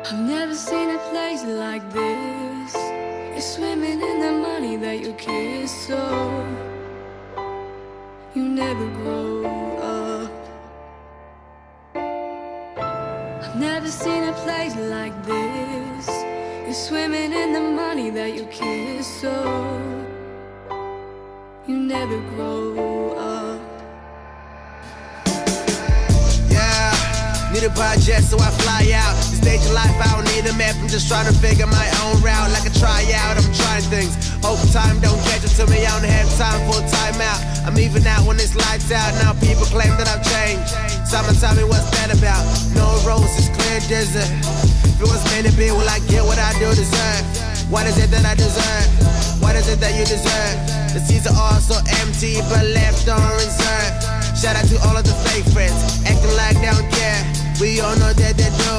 I've never seen a place like this. You're swimming in the money that you kiss, so you never grow up. I've never seen a place like this. You're swimming in the money that you kiss, so you never grow up. Need a budget, so I fly out. The stage of life, I don't need a map. I'm just trying to figure my own route like a tryout. I'm trying things. Hope time don't catch up to me. I don't have time for a timeout. I'm even out when it's lights out. Now people claim that I've changed. Someone tell me what's that about. No roses, clear desert. If it was meant to be, will I get what I do deserve? What is it that I deserve? What is it that you deserve? The seats are all so empty, but left on reserve. Shout out to all of the fake friends, acting like they don't care. We all know that they do.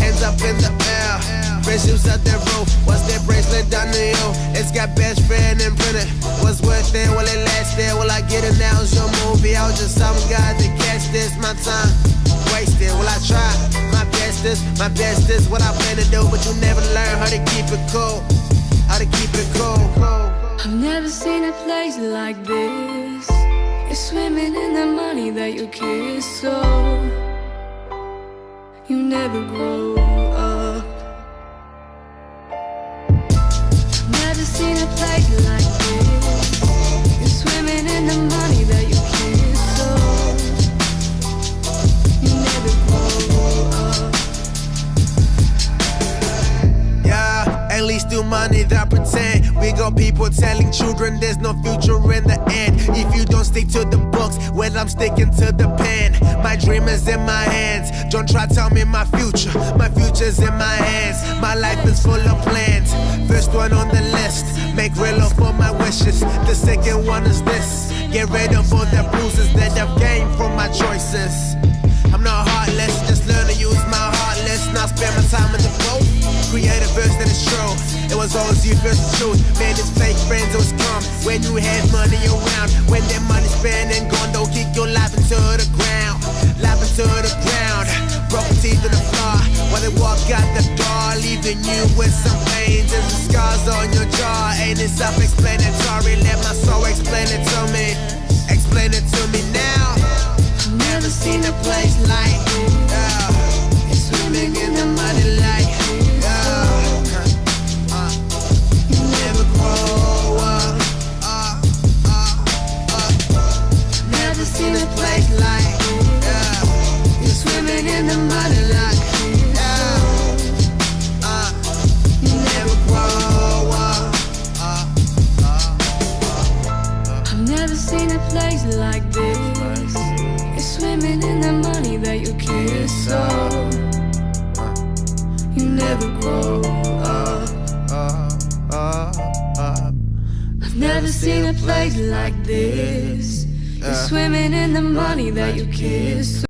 Hands up in the air. Friendships out there, bro. What's that bracelet done to you? It's got best friend imprinted. What's worth it? Will it last there? Will I get it now? It's your movie. I was just some guy that catch this. My time wasted. Will I try? My best is what I plan to do. But you never learn how to keep it cool. How to keep it cool. I've never seen a place like this. You're swimming in the money that you kiss, so you never grow up. I've never seen a place like this. You're swimming in the money that you kiss, so you never grow up. Yeah, at least do money that pretend. We got people telling children there's no future in the end. If you don't stick to the books, well I'm sticking to the pen. My dream is in my hands. Don't try to tell me my future. My future's in my hands. My life is full of plans. First one on the list, make real of all my wishes. The second one is this, get rid of all the bruises that I've gained from my choices. I'm not heartless, just learn to use my heartless. Now spend my time in the flow. Create a verse that is true. It was always you versus truth. Man, it's fake friends, it was come when you had money around. When that money's spent and gone, don't kick your life into the ground. Life into the ground. Broken teeth in the floor while they walk out the door, leaving you with some pains and some scars on your jaw. Ain't it self-explanatory? Let my soul explain it to me. Explain it to me now. I've never seen a place like this. You're swimming in the money like you never grow up. Never seen a place like you're swimming in the money like you never grow up. I've never seen a place like this. You're swimming in the money that you kiss, so you never grow up. I've never seen a place like this. You're swimming in the money that you kiss.